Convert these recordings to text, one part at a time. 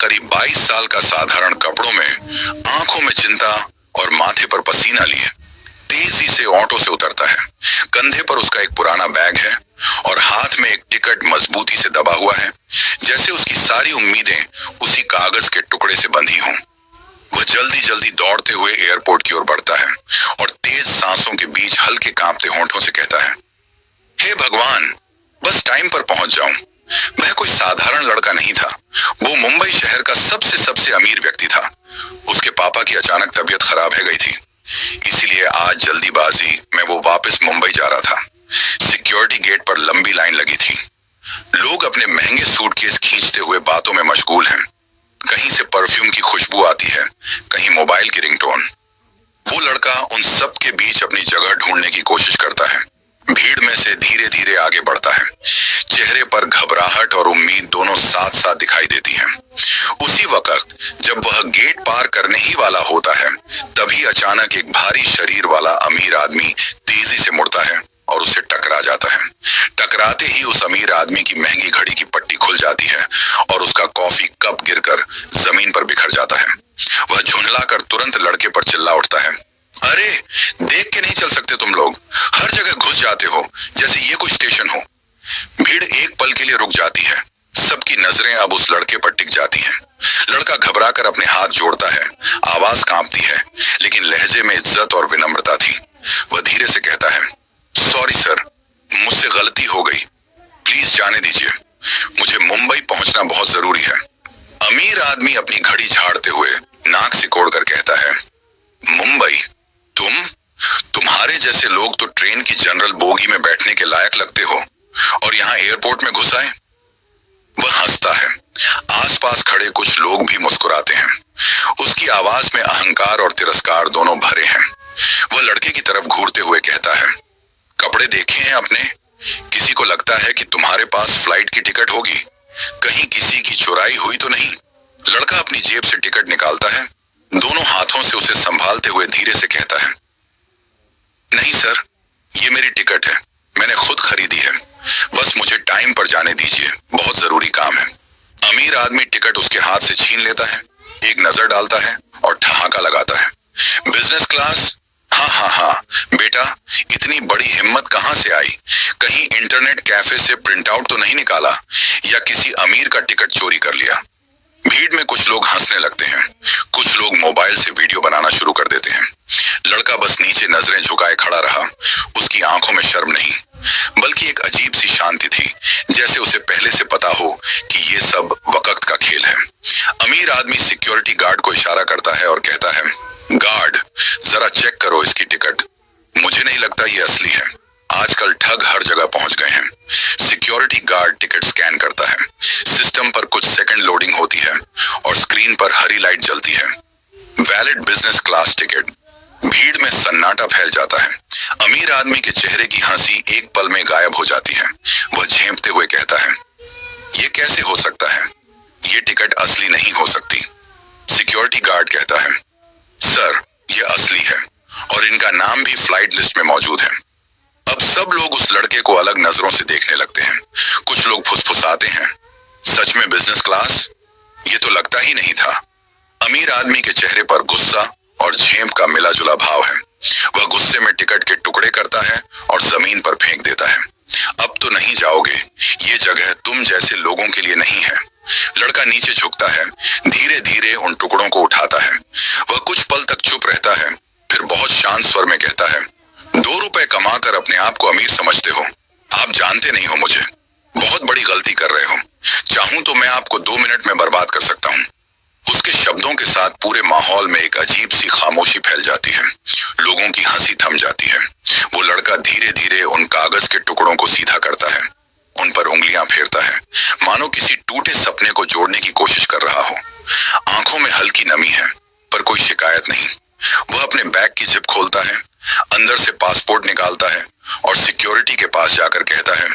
करीब 22 साल का साधारण कपड़ों में, आंखों में चिंता और माथे पर पसीना लिए तेजी से ऑटो से उतरता है। कंधे पर उसका एक पुराना बैग है और हाथ में एक टिकट मजबूती से दबा हुआ है, जैसे उसकी सारी उम्मीदें उसी कागज के टुकड़े से बंधी हों। वह जल्दी जल्दी दौड़ते हुए एयरपोर्ट की ओर बढ़ता है और तेज सांसों के बीच हल्के कांपते होंठों से कहता है, हे भगवान, बस टाइम पर पहुंच जाऊं। वह कोई साधारण लड़का नहीं था, वो मुंबई शहर का सबसे सबसे अमीर व्यक्ति था। उसके पापा की अचानक तबीयत खराब है गई थी, इसीलिए आज जल्दीबाजी में वो वापस मुंबई जा रहा था। सिक्योरिटी गेट पर लंबी लाइन लगी थी। लोग अपने महंगे सूटकेस खींचते हुए बातों में मशगूल हैं। कहीं से परफ्यूम की खुशबू आती है, कहीं मोबाइल की रिंगटोन। वो लड़का उन सब के बीच अपनी जगह ढूंढने की कोशिश करता है। भीड़ में से धीरे धीरे आगे बढ़ता है। चेहरे पर घबराहट और उम्मीद दोनों साथ साथ दिखाई देती हैं। उसी वक्त जब वह गेट पार करने ही वाला होता है, तभी अचानक एक भारी शरीर वाला अमीर आदमी तेजी से मुड़ता है और उससे टकरा जाता है। टकराते ही उस अमीर आदमी की महंगी घड़ी की पट्टी खुल जाती है और उसका कॉफी कप गिरकर जमीन पर बिखर जाता है। वह झुंझलाकर तुरंत लड़के पर चिल्ला उठता है, अरे, देख के नहीं चल सकते तुम लोग? हर जगह घुस जाते हो जैसे ये कोई स्टेशन हो। भीड़ एक पल के लिए रुक जाती है। सबकी नजरें अब उस लड़के पर टिक जाती हैं। लड़का घबराकर अपने हाथ जोड़ता है, आवाज कांपती है, लेकिन लहजे में इज्जत और विनम्रता थी। वह धीरे से कहता है, सॉरी सर, मुझसे गलती हो गई, प्लीज जाने दीजिए, मुझे मुंबई पहुंचना बहुत जरूरी है। अमीर आदमी अपनी घड़ी झाड़ते हुए नाक सिकोड़कर कहता है, मुंबई? तुम्हारे जैसे लोग तो ट्रेन की जनरल बोगी में बैठने के लायक लगते हो और यहाँ एयरपोर्ट में घुस आए। वह हंसता है। आसपास खड़े कुछ लोग भी मुस्कुराते हैं। उसकी आवाज में अहंकार और तिरस्कार दोनों भरे हैं। वह लड़के की तरफ घूरते हुए कहता है, कपड़े देखे हैं अपने? किसी को लगता है कि तुम्हारे पास फ्लाइट की टिकट होगी? कहीं किसी की चुराई हुई तो नहीं? लड़का अपनी जेब से टिकट निकालता है, दोनों हाथों से उसे संभालते हुए धीरे से कहता है, नहीं सर, ये मेरी टिकट है, मैंने खुद खरीदी है, बस मुझे टाइम पर जाने दीजिए, बहुत जरूरी काम है। अमीर आदमी टिकट उसके हाथ से छीन लेता है, एक नजर डालता है और ठहाका लगाता है, बिजनेस क्लास? हाँ हाँ हाँ बेटा, इतनी बड़ी हिम्मत कहाँ से आई? कहीं इंटरनेट कैफे से प्रिंट आउट तो नहीं निकाला या किसी अमीर का टिकट चोरी कर लिया? भीड़ में कुछ लोग हंसने लगते हैं, कुछ लोग मोबाइल से वीडियो बनाना शुरू कर देते हैं। लड़का बस नीचे नजरें झुकाए खड़ा रहा। उसकी आंखों में शर्म नहीं, बल्कि एक अजीब सी शांति थी, जैसे उसे पहले से पता हो कि ये सब वक्त का खेल है। अमीर आदमी सिक्योरिटी गार्ड को इशारा करता है और कहता है, गार्ड, जरा चेक करो इसकी टिकट, मुझे नहीं लगता ये असली है। आजकल ठग हर जगह पहुंच गए हैं। सिक्योरिटी गार्ड टिकट स्कैन करता है। सिस्टम पर कुछ सेकंड लोडिंग होती है और स्क्रीन पर हरी लाइट जलती है। Valid business class ticket. भीड़ में सन्नाटा फैल जाता है। अमीर आदमी के चेहरे की हंसी एक पल में गायब हो जाती है। वह झेंपते हुए कहता है, ये कैसे हो सकता है? ये टिकट असली नहीं हो सकती। सिक्योरिटी गार्ड कहता है, सर, ये असली है और इनका नाम भी फ्लाइट लिस्ट में मौजूद है। अब सब लोग उस लड़के को अलग नजरों से देखने लगते हैं। कुछ लोग फुसफुसाते हैं, सच में बिजनेस क्लास? ये तो लगता ही नहीं था। अमीर आदमी के चेहरे पर गुस्सा और झेंप का मिला जुला भाव है। वह गुस्से में टिकट के टुकड़े करता है और जमीन पर फेंक देता है। अब तो नहीं जाओगे, ये जगह तुम जैसे लोगों के लिए नहीं है। लड़का नीचे झुकता है, धीरे धीरे उन टुकड़ों को उठाता है। वह कुछ पल तक चुप रहता है, फिर बहुत शांत स्वर में कहता है, 2 रुपए कमाकर अपने आप को अमीर समझते हो? आप जानते नहीं हो मुझे, बहुत बड़ी गलती कर रहे हो। चाहूं तो मैं आपको 2 मिनट में बर्बाद कर सकता हूं। उसके शब्दों के साथ पूरे माहौल में एक अजीब सी खामोशी फैल जाती है। लोगों की हंसी थम जाती है। वो लड़का धीरे धीरे उन कागज के टुकड़ों को सीधा करता है, उन पर उंगलियां फेरता है, मानो किसी टूटे सपने को जोड़ने की कोशिश कर रहा हो। आंखों में हल्की नमी है, पर कोई शिकायत नहीं। वह अपने बैग की जिप खोलता है, अंदर से पासपोर्ट निकालता है और सिक्योरिटी के पास जाकर कहता है,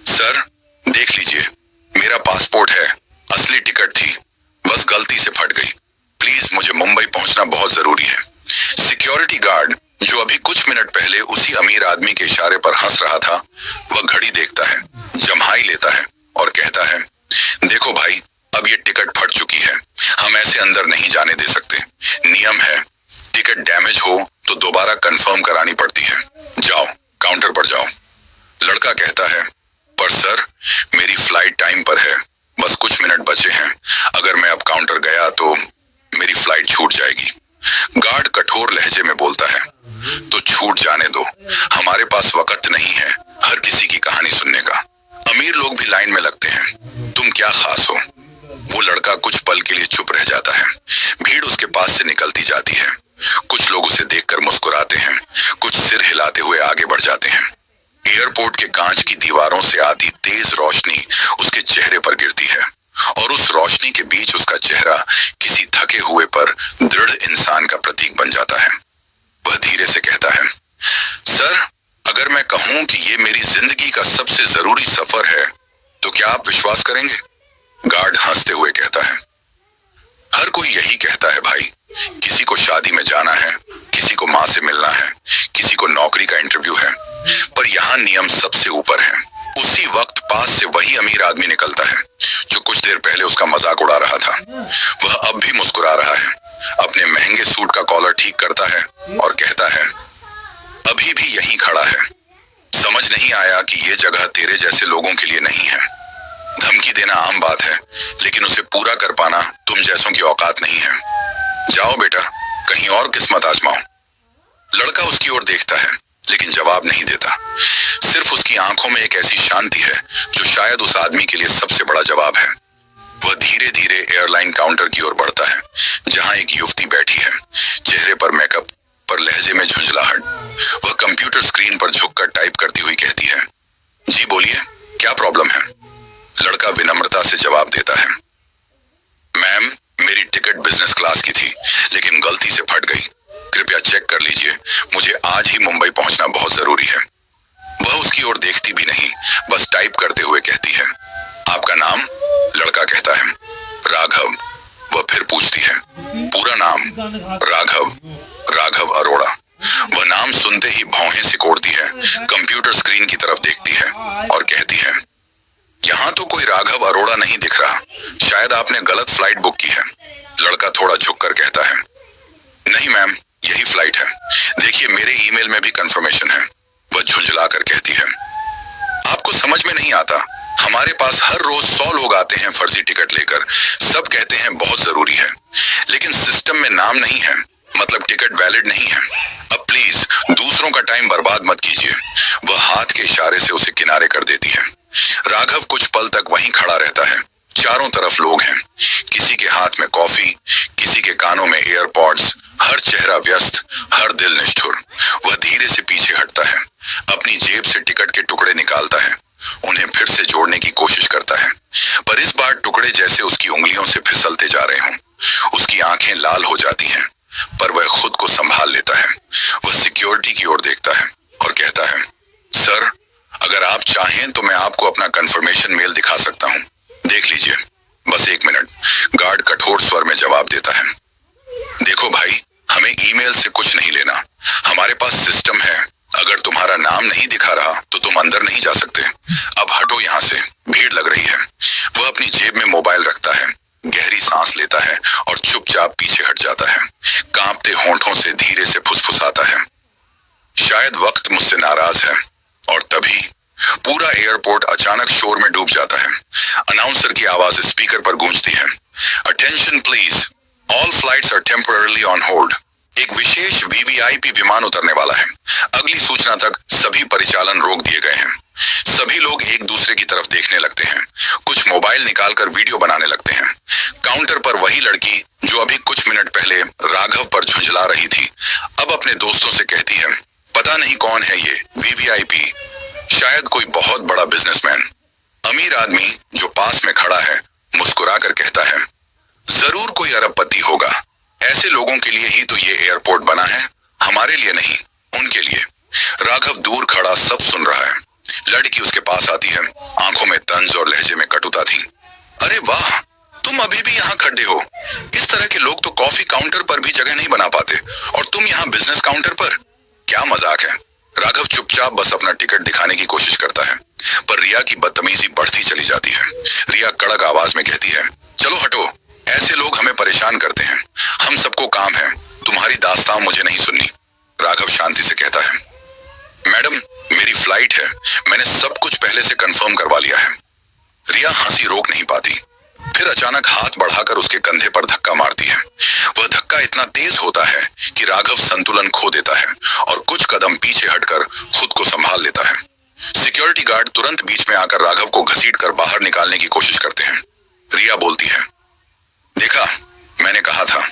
सर, देख लीजिए, मेरा पासपोर्ट है, असली टिकट थी, बस गलती से फट गई। प्लीज मुझे मुंबई पहुंचना बहुत जरूरी है। सिक्योरिटी गार्ड, जो अभी कुछ मिनट पहले उसी अमीर आदमी के इशारे पर हंस रहा था, वह घड़ी देखता है, जम्हाई लेता है और कहता है, देखो भाई, अब ये टिकट फट चुकी है, हम ऐसे अंदर नहीं जाने दे सकते। नियम है, टिकट डैमेज हो तो दोबारा कंफर्म करानी पड़ती है। जाओ, काउंटर पर जाओ। लड़का कहता है, पर सर मेरी फ्लाइट टाइम पर है, बस कुछ मिनट बचे हैं। अगर मैं अब काउंटर गया तो मेरी फ्लाइट छूट जाएगी। गार्ड कठोर लहजे में बोलता है, तो छूट जाने दो, हमारे पास वक्त नहीं है हर किसी की कहानी सुनने का। अमीर लोग भी लाइन में लगते हैं, तुम क्या खास हो? वो लड़का कुछ पल के लिए चुप रह जाता है। भीड़ उसके पास से निकलती जाती है। कुछ लोग उसे देखकर मुस्कुराते हैं, कुछ सिर हिलाते हुए आगे बढ़ जाते हैं। एयरपोर्ट के कांच की दीवारों से आती तेज रोशनी उसके चेहरे पर गिरती है और उस रोशनी के बीच उसका चेहरा किसी थके हुए पर दृढ़ इंसान का प्रतीक बन जाता है। वह धीरे से कहता है, सर अगर मैं कहूं कि ये मेरी जिंदगी का सबसे जरूरी सफर है तो क्या आप विश्वास करेंगे? गार्ड हंसते हुए कहता है, हर कोई यही कहता है भाई। किसी को शादी में जाना है, किसी को माँ से मिलना है, किसी को नौकरी का इंटरव्यू है, पर यहाँ नियम सबसे ऊपर है। उसी वक्त पास से वही अमीर आदमी निकलता है जो कुछ देर पहले उसका मजाक उड़ा रहा था। वह अब भी मुस्कुरा रहा है, अपने महंगे सूट का कॉलर ठीक करता है और कहता है, अभी भी यहीं खड़ा है। समझ नहीं आया कि ये जगह तेरे जैसे लोगों के लिए नहीं है। धमकी देना आम बात है, लेकिन उसे पूरा कर पाना तुम जैसों की औकात नहीं है। जाओ बेटा, कहीं और किस्मत आजमाओ। लड़का उसकी ओर देखता है, लेकिन जवाब नहीं देता। सिर्फ उसकी आंखों में एक ऐसी शांति है जो शायद उस आदमी के लिए सबसे बड़ा जवाब है। वह धीरे धीरे एयरलाइन काउंटर की ओर बढ़ता है, जहां एक युवती बैठी है, चेहरे पर मेकअप, पर लहजे में झुंझलाहट। वह कंप्यूटर स्क्रीन पर झुककर टाइप करती हुई कहती है, जी बोलिए, क्या प्रॉब्लम है? लड़का विनम्रता से जवाब देता है, मैम मेरी टिकट बिजनेस क्लास की थी, लेकिन गलती से फट गई। कृपया चेक कर लीजिए, मुझे आज ही मुंबई पहुंचना बहुत जरूरी है। वह उसकी ओर देखती भी नहीं, बस टाइप करते हुए कहती है, आपका नाम? लड़का कहता है, राघव। वह फिर पूछती है, पूरा नाम? राघव, राघव अरोड़ा। वह नाम सुनते ही भौहें सिकोड़ती है, कंप्यूटर स्क्रीन की तरफ देखती है और कहती है, यहाँ तो कोई राघव अरोड़ा नहीं दिख रहा, शायद आपने गलत फ्लाइट बुक की है। लड़का थोड़ा झुककर कहता है, नहीं मैम, यही फ्लाइट है, देखिए मेरे ईमेल में भी कंफर्मेशन है। वह झुंझला कर कहती है, आपको समझ में नहीं आता, हमारे पास हर रोज 100 लोग आते हैं फर्जी टिकट लेकर, सब कहते हैं बहुत जरूरी है, लेकिन सिस्टम में नाम नहीं है, मतलब टिकट वैलिड नहीं है। अब प्लीज दूसरों का टाइम बर्बाद मत कीजिए। वह हाथ के इशारे से उसे किनारे कर देती है। राघव कुछ पल तक वहीं खड़ा रहता है। चारों तरफ लोग हैं, किसी के हाथ में कॉफी, किसी के कानों में एयरपॉड्स, हर चेहरा व्यस्त, हर दिल निष्ठुर। वह धीरे से पीछे हटता है, अपनी जेब से टिकट के टुकड़े निकालता है, उन्हें फिर से जोड़ने की कोशिश करता है, पर इस बार टुकड़े जैसे उसकी उंगलियों से फिसलते जा रहे हों। उसकी आंखें लाल हो जाती हैं, पर वह खुद को संभाल लेता है। वह सिक्योरिटी की ओर देखता है और कहता है, सर अगर आप चाहें तो मैं आपको अपना कंफर्मेशन मेल दिखा सकता हूं, देख लीजिए, बस 1 मिनट। गार्ड कठोर स्वर में जवाब देता है, देखो भाई, हमें ईमेल से कुछ नहीं लेना, हमारे पास सिस्टम है, अगर तुम्हारा नाम नहीं दिखा रहा तो तुम अंदर नहीं जा सकते। अब हटो यहाँ से, भीड़ लग रही है। वह अपनी जेब में मोबाइल रखता है, गहरी सांस लेता है और चुपचाप पीछे हट जाता है। कांपते होंठों से धीरे से फुसफुसाता है, शायद वक्त मुझसे नाराज है। और तभी पूरा एयरपोर्ट अचानक शोर में डूब जाता है। अनाउंसर की आवाज स्पीकर पर गूंजती है, attention please, all flights are temporarily on hold. एक विशेष वीवीआईपी विमान उतरने वाला है। अगली सूचना तक सभी परिचालन रोक दिए गए हैं। सभी लोग एक दूसरे की तरफ देखने लगते हैं, कुछ मोबाइल निकालकर वीडियो बनाने लगते हैं। काउंटर पर वही लड़की जो अभी कुछ मिनट पहले राघव पर झुंझला रही थी, अब अपने दोस्तों से कहती है, पता नहीं कौन है ये वीवीआईपी, शायद कोई बहुत बड़ा बिजनेसमैन। अमीर आदमी जो पास में खड़ा है मुस्कुरा कर कहता है, जरूर कोई अरबपति होगा, ऐसे लोगों के लिए ही तो ये एयरपोर्ट बना है, हमारे लिए नहीं, उनके लिए। राघव दूर खड़ा सब सुन रहा है। लड़की उसके पास आती है, आंखों में तंज और लहजे में कटुता थी। अरे वाह, तुम अभी भी यहाँ खड़े हो, इस तरह के लोग तो कॉफी काउंटर पर भी जगह नहीं बना पाते, और तुम यहाँ बिजनेस काउंटर पर, क्या मजाक है। राघव चुपचाप बस अपना टिकट दिखाने की कोशिश करता है, पर रिया की बदतमीजी बढ़ती चली जाती है। रिया कड़क आवाज में कहती है, चलो हटो, ऐसे लोग हमें परेशान तुम्हारी दास्तां मुझे नहीं सुननी, राघव शांति से कहता है। मैडम, मेरी फ्लाइट है, मैंने सब कुछ पहले से कंफर्म करवा लिया है। रिया हंसी रोक नहीं पाती, फिर अचानक हाथ बढ़ाकर उसके कंधे पर धक्का मारती है। वह धक्का इतना तेज होता है कि राघव संतुलन खो देता है और कुछ कदम पीछे हटकर खुद को संभाल लेता है। सिक्योरिटी गार्ड तुरंत बीच में आकर राघव को घसीटकर बाहर निकालने की कोशिश करते हैं। रिया बोलती है, देखा, मैंने कहा था,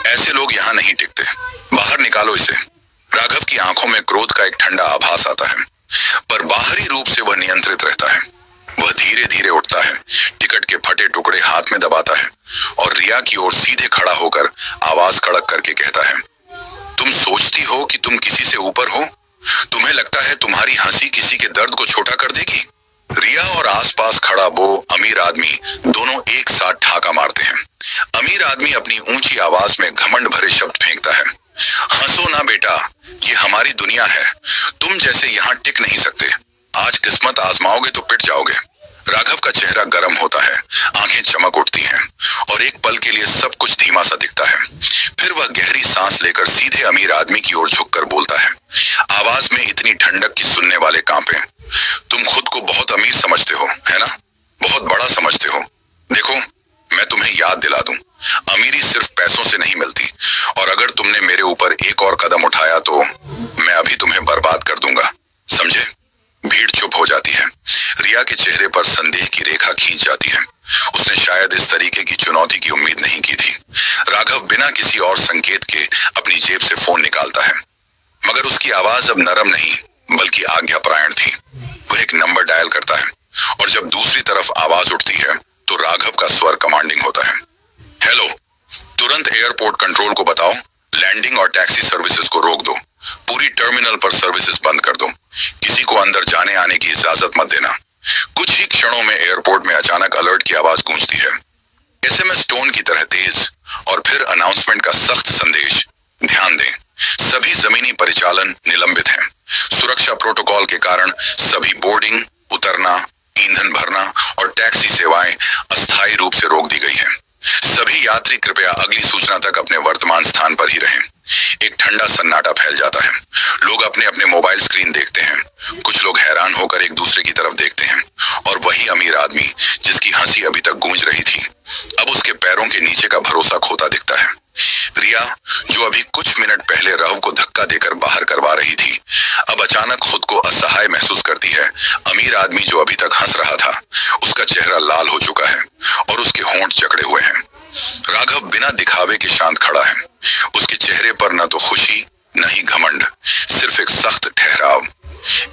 ऐसे लोग यहाँ नहीं टिकते, बाहर निकालो इसे। राघव की आंखों में क्रोध का एक ठंडा आभास आता है, पर बाहरी रूप से वह नियंत्रित रहता है। वह धीरे धीरे उठता है, टिकट के फटे टुकड़े हाथ में दबाता है और रिया की ओर सीधे खड़ा होकर आवाज कड़क करके कहता है, तुम सोचती हो कि तुम किसी से ऊपर हो? तुम्हें लगता है तुम्हारी हंसी किसी के दर्द को छोटा कर देगी? रिया और आसपास खड़ा वो अमीर आदमी दोनों एक साथ ठाका मारते हैं। अमीर आदमी अपनी ऊंची आवाज में घमंड भरे शब्द फेंकता है, हंसो ना बेटा, ये हमारी दुनिया है, तुम जैसे यहाँ टिक नहीं सकते। आज किस्मत आजमाओगे तो पिट जाओगे। राघव का चेहरा गर्म होता है, आंखें चमक उठती हैं और एक पल के लिए सब कुछ धीमा सा दिखता है। फिर वह गहरी सांस लेकर सीधे अमीर आदमी की ओर झुककर बोलता है, आवाज में इतनी ठंडक कि सुनने वाले कांपे। तुम खुद को बहुत अमीर समझते हो, है ना? बहुत बड़ा समझते हो। देखो, मैं तुम्हें याद दिला दूं, अमीरी सिर्फ पैसों से नहीं मिलती, और अगर तुमने मेरे ऊपर एक और कदम उठाया तो मैं अभी तुम्हें बर्बाद कर दूंगा, समझे? भीड़ चुप हो जाती है। रिया के चेहरे पर संदेह की रेखा खींच जाती है। उसने शायद इस तरीके की चुनौती की उम्मीद नहीं की थी। राघव बिना किसी और संकेत के अपनी जेब से फोन निकालता है, मगर उसकी आवाज अब नरम नहीं बल्कि आज्ञापरायण थी। वह एक नंबर डायल करता है और जब दूसरी तरफ आवाज उठती है तो राघव का स्वर कमांडिंग होता है। हेलो, तुरंत एयरपोर्ट कंट्रोल को बताओ, लैंडिंग और टैक्सी सर्विसेज को रोक दो, पूरी टर्मिनल पर सर्विसेज बंद कर दो, किसी को अंदर जाने आने की इजाजत मत देना। कुछ ही क्षणों में एयरपोर्ट में अचानक अलर्ट की आवाज गूंजती है, एसएमएस टोन की तरह तेज, और फिर अनाउंसमेंट का सख्त संदेश, ध्यान दें, सभी जमीनी परिचालन निलंबित हैं। सुरक्षा प्रोटोकॉल के कारण सभी बोर्डिंग, उतरना, ईंधन भरना और टैक्सी सेवाएं अस्थायी रूप से रोक दी गई हैं। सभी यात्री कृपया अगली सूचना तक अपने वर्तमान स्थान पर ही रहें। एक ठंडा सन्नाटा फैल जाता है। लोग अपने अपने मोबाइल स्क्रीन देखते हैं। कुछ लोग हैरान होकर एक दूसरे की तरफ देखते हैं और वही अमीर आदमी जिसकी हंसी अभी तक गूंज रही थी, अब उसके पैरों के नीचे का भरोसा खोता दिखता है। रिया, जो अभी कुछ मिनट पहले राघव को धक्का देकर बाहर करवा रही थी, अब अचानक खुद को असहाय महसूस करती है। अमीर आदमी जो अभी तक हंस रहा था, उसका चेहरा लाल हो चुका है और उसके होंठ जकड़े हुए हैं। राघव बिना दिखावे के शांत खड़ा है। उसके चेहरे पर न तो खुशी न ही घमंड, सिर्फ एक सख्त ठहराव।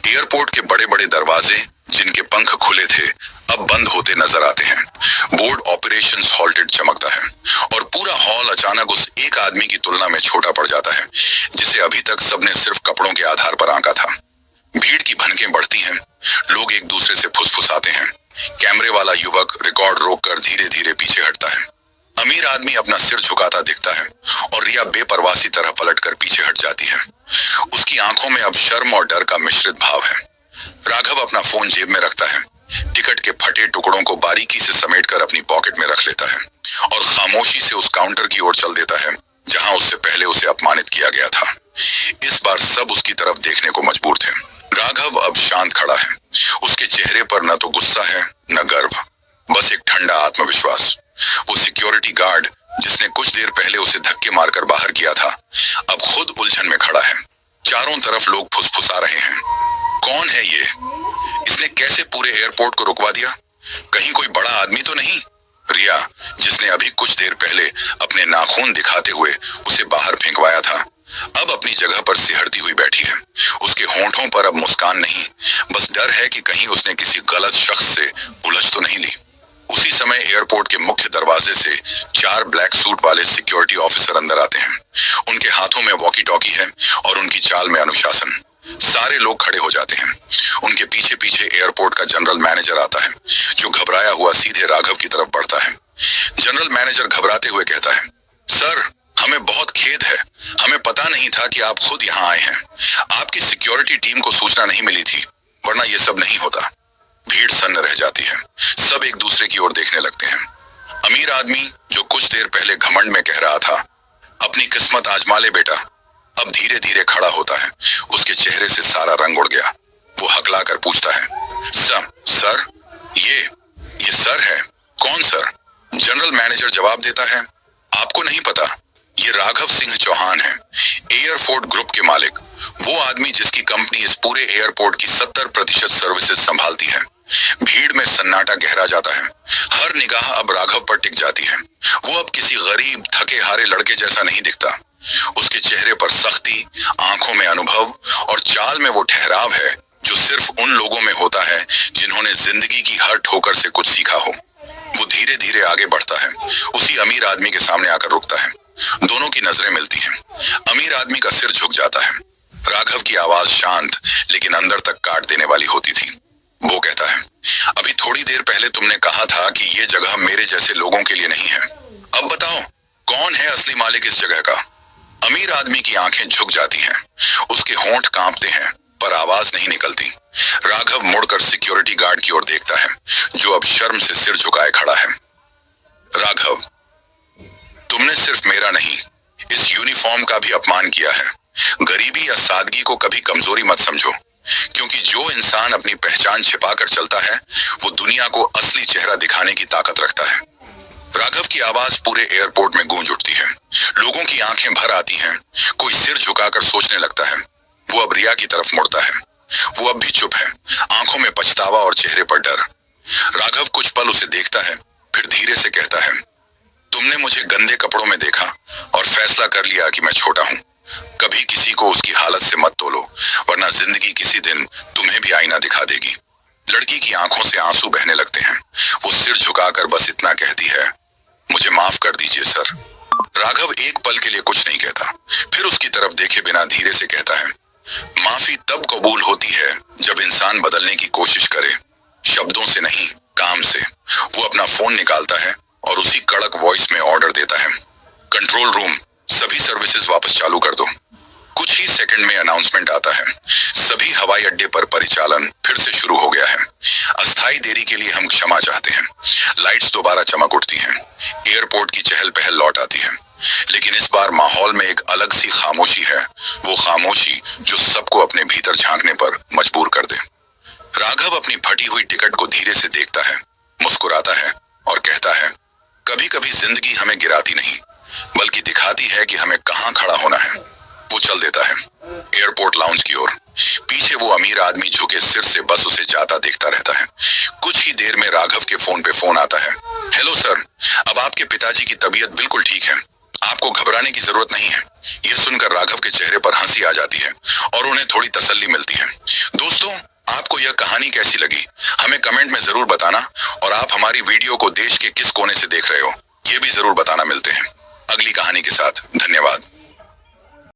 एयरपोर्ट के बड़े बड़े दरवाजे जिनके पंख खुले थे अब बंद होते नजर आते हैं। बोर्ड ऑपरेशंस हॉल्टेड चमकता है और पूरा हॉल अचानक उस एक आदमी की तुलना में छोटा पड़ जाता है जिसे अभी तक सबने सिर्फ कपड़ों के आधार पर आंका था। भीड़ की भनकें बढ़ती हैं, लोग एक दूसरे से फुसफुसाते हैं। कैमरे वाला युवक रिकॉर्ड रोककर धीरे धीरे पीछे हटता है। अमीर आदमी अपना सिर झुकाता दिखता है और रिया बेपरवाह सी तरह पलटकर पीछे हट जाती है। उसकी आंखों में अब शर्म और डर का मिश्रित भाव है। राघव अपना फोन जेब में रखता है, टिकट के फटे टुकड़ों को बारीकी से समेटकर अपनी पॉकेट में रख लेता है और खामोशी से उस काउंटर की ओर चल देता है जहां उससे पहले उसे अपमानित किया गया था। इस बार सब उसकी तरफ देखने को मजबूर थे। राघव अब शांत खड़ा है। उसके चेहरे पर न तो गुस्सा है न गर्व, बस एक ठंडा आत्मविश्वास। वो सिक्योरिटी गार्ड जिसने कुछ देर पहले उसे धक्के मारकर बाहर किया था, अब खुद उलझन में खड़ा है। चारों तरफ लोग फुसफुसा रहे हैं, कौन है ये? इसने कैसे पूरे एयरपोर्ट को रुकवा दिया? कहीं कोई बड़ा आदमी तो नहीं? रिया, जिसने अभी कुछ देर पहले अपने नाखून दिखाते हुए उसे बाहर फेंकवाया था, अब अपनी जगह पर सिहरती हुई बैठी है। उसके होंठों पर अब मुस्कान नहीं, बस डर है कि कहीं उसने किसी गलत शख्स से उलझ तो नहीं ली। उसी समय एयरपोर्ट के मुख्य दरवाजे से 4 ब्लैक सूट वाले सिक्योरिटी ऑफिसर अंदर आते हैं। उनके हाथों में वॉकी टॉकी है और उनकी चाल में अनुशासन। सारे लोग खड़े हो जाते हैं। उनके पीछे पीछे एयरपोर्ट का जनरल मैनेजर आता है, जो घबराया हुआ सीधे राघव की तरफ बढ़ता है। जनरल मैनेजर घबराते हुए कहता है, सर, हमें बहुत खेद है, हमें पता नहीं था कि आप खुद यहाँ आए हैं। आपकी सिक्योरिटी टीम को सूचना नहीं मिली थी, वरना ये सब नहीं होता। भीड़ सन्न रह जाती है। सब एक दूसरे की ओर देखने लगते हैं। अमीर आदमी जो कुछ देर पहले घमंड में कह रहा था, अपनी अपनी किस्मत आजमा ले बेटा। अब धीरे धीरे खड़ा होता है। उसके चेहरे से सारा रंग उड़ गया। वो हकला कर पूछता है, सर, ये सर है। कौन सर? जनरल मैनेजर जवाब देता है, आपको नहीं पता, ये राघव सिंह चौहान है, एयरपोर्ट ग्रुप के मालिक। वो आदमी जिसकी कंपनी इस पूरे एयरपोर्ट की 70% सर्विसेज संभालती है। भीड़ में सन्नाटा गहरा जाता है। हर निगाह अब राघव पर टिक जाती है। वो अब किसी गरीब थके हारे लड़के जैसा नहीं दिखता। उसके चेहरे पर सख्ती, आंखों में अनुभव और चाल में वो ठहराव है जो सिर्फ उन लोगों में होता है जिन्होंने जिंदगी की हर ठोकर से कुछ सीखा हो। वो धीरे धीरे आगे बढ़ता है। उसी अमीर आदमी के सामने आकर रुकता है। दोनों की नजरें मिलती हैं। अमीर आदमी का सिर झुक जाता है। राघव की आवाज शांत लेकिन अंदर तक काट देने वाली होती थी। वो कहता है, अभी थोड़ी देर पहले तुमने कहा था कि ये जगह मेरे जैसे लोगों के लिए नहीं है। अब बताओ, कौन है असली मालिक इस जगह का? अमीर आदमी की आंखें झुक जाती हैं। उसके होंठ कांपते हैं पर आवाज नहीं निकलती। राघव मुड़कर सिक्योरिटी गार्ड की ओर देखता है जो अब शर्म से सिर झुकाए खड़ा है। राघव, तुमने सिर्फ मेरा नहीं, इस यूनिफॉर्म का भी अपमान किया है। गरीबी या सादगी को कभी कमजोरी मत समझो, क्योंकि जो इंसान अपनी पहचान छिपाकर चलता है वो दुनिया को असली चेहरा दिखाने की ताकत रखता है। राघव की आवाज पूरे एयरपोर्ट में गूंज उठती है। लोगों की आंखें भर आती हैं। कोई सिर झुकाकर सोचने लगता है। वो अब रिया की तरफ मुड़ता है। वो अब भी चुप है, आंखों में पछतावा और चेहरे पर डर। राघव कुछ पल उसे देखता है, फिर धीरे से कहता है, तुमने मुझे गंदे कपड़ों में देखा और फैसला कर लिया कि मैं छोटा हूं। कभी किसी को उसकी हालत से मत तोलो, वरना जिंदगी किसी दिन तुम्हें भी आईना दिखा देगी। लड़की की आंखों से आंसू बहने लगते हैं। वो सिर झुकाकर बस इतना कहती है, मुझे माफ कर दीजिए सर। राघव एक पल के लिए कुछ नहीं कहता, फिर उसकी तरफ देखे बिना धीरे से कहता है, माफी तब कबूल होती है जब इंसान बदलने की कोशिश करे, शब्दों से नहीं, काम से। वो अपना फोन निकालता है और उसी कड़क वॉइस में ऑर्डर देता है, कंट्रोल रूम, सभी सर्विसेज वापस चालू कर दो। कुछ ही सेकंड में अनाउंसमेंट आता है, सभी हवाई अड्डे पर परिचालन फिर से शुरू हो गया है। अस्थायी देरी के लिए हम क्षमा चाहते हैं। लाइट्स दोबारा चमक उठती हैं। एयरपोर्ट की चहल पहल लौट आती है, लेकिन इस बार माहौल में एक अलग सी खामोशी है। वो खामोशी जो सबको अपने भीतर झांकने पर मजबूर कर दे। राघव अपनी फटी हुई टिकट को धीरे से देखता है, मुस्कुराता है और कहता है, कभी कभी जिंदगी हमें गिराती नहीं बल्कि दिखाती है कि हमें कहाँ खड़ा होना है। वो चल देता है एयरपोर्ट लाउंज की ओर। पीछे वो अमीर आदमी झुके सिर से बस उसे जाता देखता रहता है। कुछ ही देर में राघव के फोन पे फोन आता है, हेलो सर, अब आपके पिताजी की तबीयत बिल्कुल ठीक है, आपको घबराने की जरूरत नहीं है। यह सुनकर राघव के चेहरे पर हंसी आ जाती है और उन्हें थोड़ी तसल्ली मिलती है। दोस्तों, आपको यह कहानी कैसी लगी हमें कमेंट में जरूर बताना, और आप हमारी वीडियो को देश के किस कोने से देख रहे हो ये भी जरूर बताना। मिलते हैं अगली कहानी के साथ। धन्यवाद।